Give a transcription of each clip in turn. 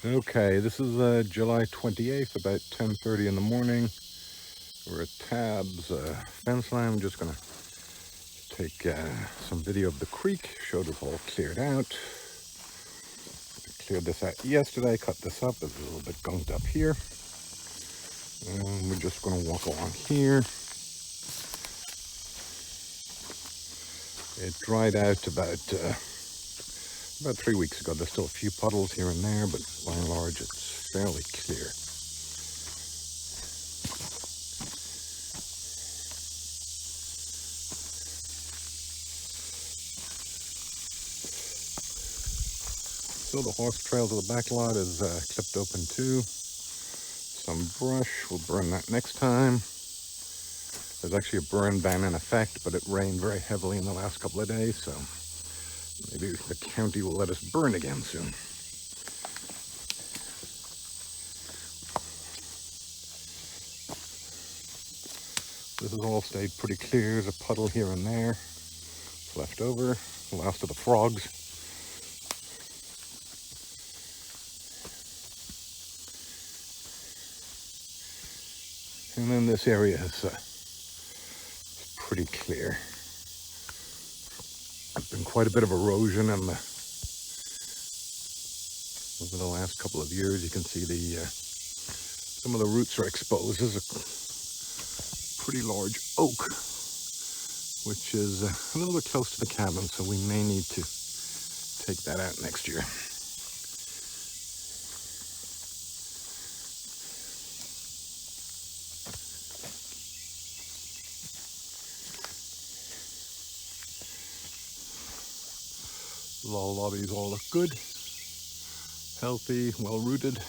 Okay, this is July 28th, about 10:30 in the morning. We're at Tab's fence line. I'm just going to take some video of the creek, show this all cleared out. I cleared this out yesterday, cut this up. It's a little bit gunked up here. And we're just going to walk along here. It dried out about 3 weeks ago. There's still a few puddles here and there, but by and large, it's fairly clear. So the horse trail to the back lot is clipped open too. Some brush, we'll burn that next time. There's actually a burn ban in effect, but it rained very heavily in the last couple of days, so maybe the county will let us burn again soon. This has all stayed pretty clear. There's a puddle here and there. It's left over, the last of the frogs. And then this area is pretty clear. There's been quite a bit of erosion over the last couple of years. You can see some of the roots are exposed. There's a pretty large oak, which is a little bit close to the cabin, so we may need to take that out next year. All lobbies all look good, healthy, well rooted.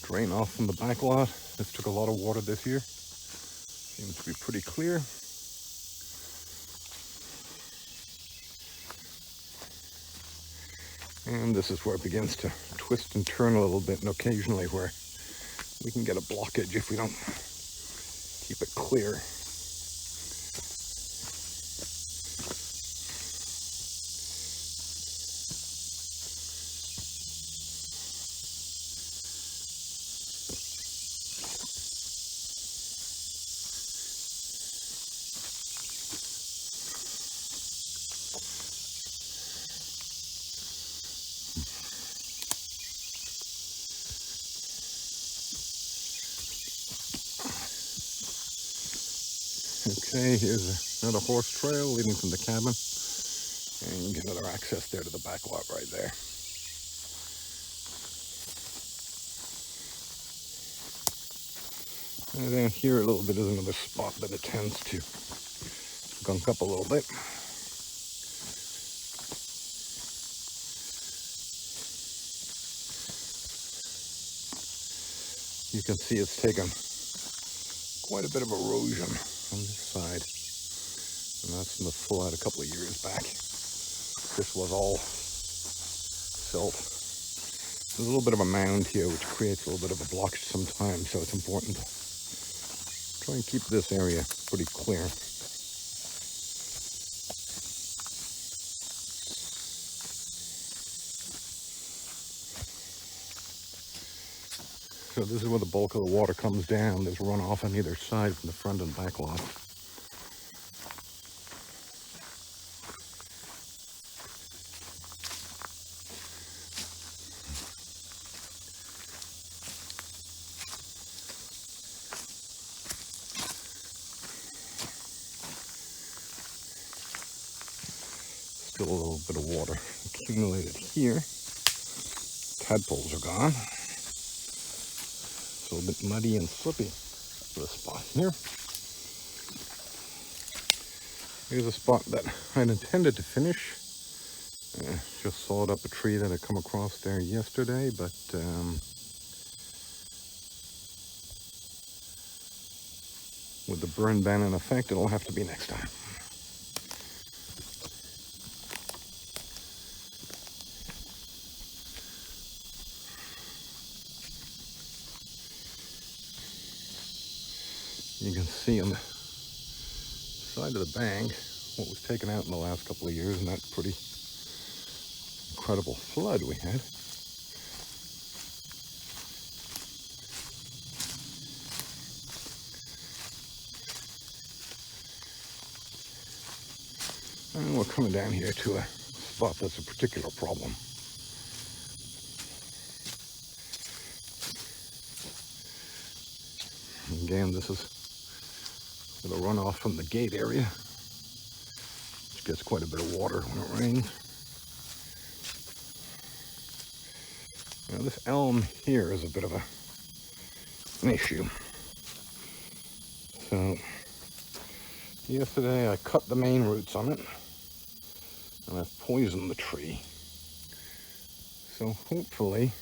Drain off from the back lot. This took a lot of water this year. Seems to be pretty clear. And this is where it begins to twist and turn a little bit, and occasionally where we can get a blockage if we don't keep it clear. Okay, here's another horse trail leading from the cabin. And you get another access there to the back lot right there. And down here a little bit is another spot that it tends to gunk up a little bit. You can see it's taken quite a bit of erosion on this side. And that's from the full out a couple of years back. This was all silt. There's a little bit of a mound here which creates a little bit of a blockage sometimes, so it's important to try and keep this area pretty clear. So this is where the bulk of the water comes down. There's runoff on either side from the front and back lot. Still a little bit of water accumulated here. Tadpoles are gone. It's a little bit muddy and slippy for the spot here. Here's a spot that I'd intended to finish. Just sawed up a tree that had come across there yesterday, but with the burn ban in effect, it'll have to be next time. You can see on the side of the bank what was taken out in the last couple of years in that pretty incredible flood we had. And we're coming down here to a spot that's a particular problem. Again, this is the runoff from the gate area, which gets quite a bit of water when it rains. Now, this elm here is a bit of an issue. So, yesterday I cut the main roots on it, and I've poisoned the tree. So hopefully,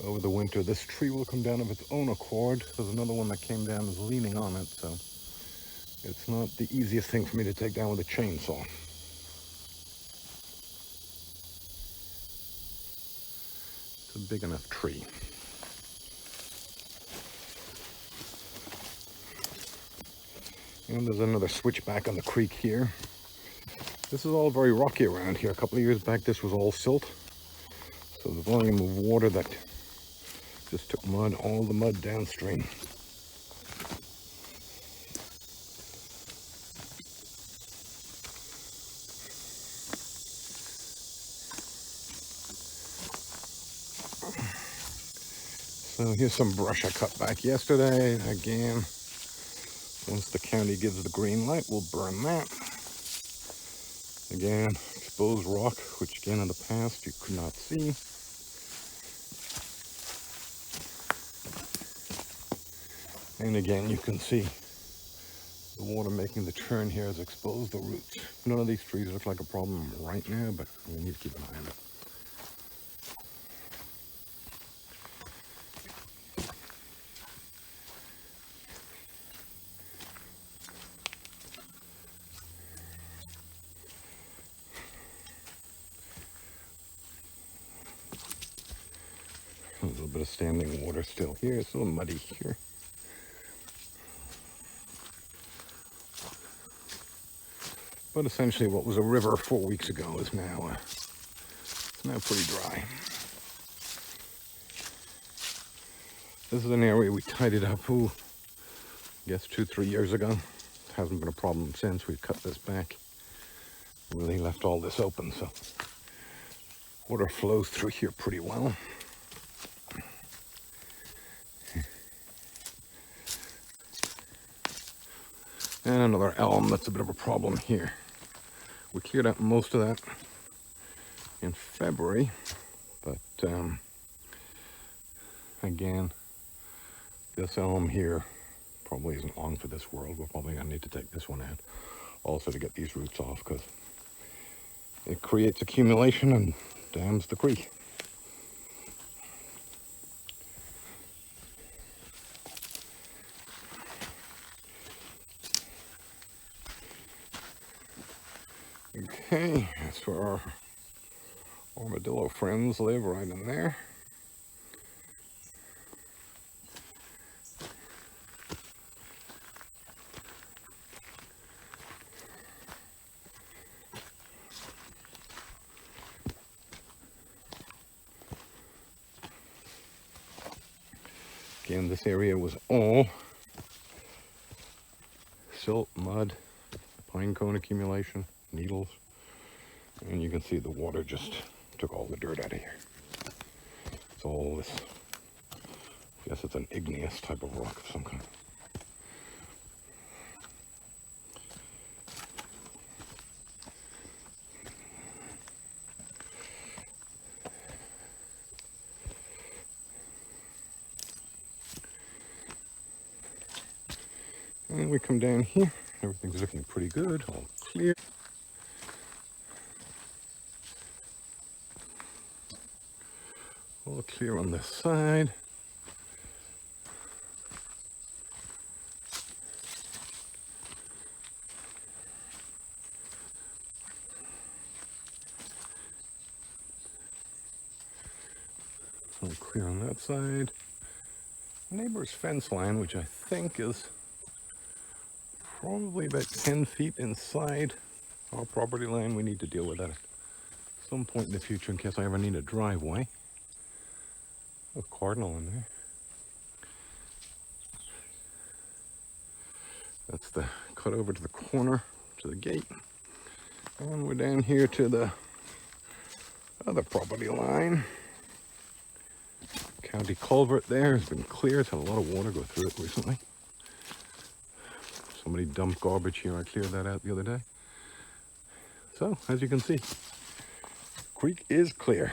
over the winter, this tree will come down of its own accord. There's another one that came down is leaning on it, so it's not the easiest thing for me to take down with a chainsaw. It's a big enough tree. And there's another switchback on the creek here. This is all very rocky around here. A couple of years back, this was all silt. So the volume of water that just took mud, all the mud downstream. So here's some brush I cut back yesterday. Again, once the county gives the green light, we'll burn that. Again, exposed rock, which again in the past you could not see. And again, you can see the water making the turn here has exposed the roots. None of these trees look like a problem right now, but we need to keep an eye on it. A little bit of standing water still here. It's a little muddy here. But essentially what was a river 4 weeks ago is now pretty dry. This is an area we tidied up, I guess 2-3 years ago. It hasn't been a problem since. We've cut this back. Really left all this open, so water flows through here pretty well. And another elm that's a bit of a problem here. We cleared out most of that in February, but again, this elm here probably isn't long for this world. We're probably going to need to take this one out also to get these roots off, because it creates accumulation and dams the creek. Okay, that's where our armadillo friends live, right in there. Again, this area was all silt, mud, pine cone accumulation, needles, and you can see the water just took all the dirt out of here. It's all this, I guess it's an igneous type of rock of some kind. And we come down here, everything's looking pretty good, all clear. All clear on this side. All clear on that side. Neighbor's fence line, which I think is probably about 10 feet inside our property line. We need to deal with that at some point in the future in case I ever need a driveway. A cardinal in there. That's the cut over to the corner to the gate. And we're down here to the other property line. County culvert there has been cleared. It's had a lot of water go through it recently. Somebody dumped garbage here. I cleared that out the other day. So, as you can see, the creek is clear.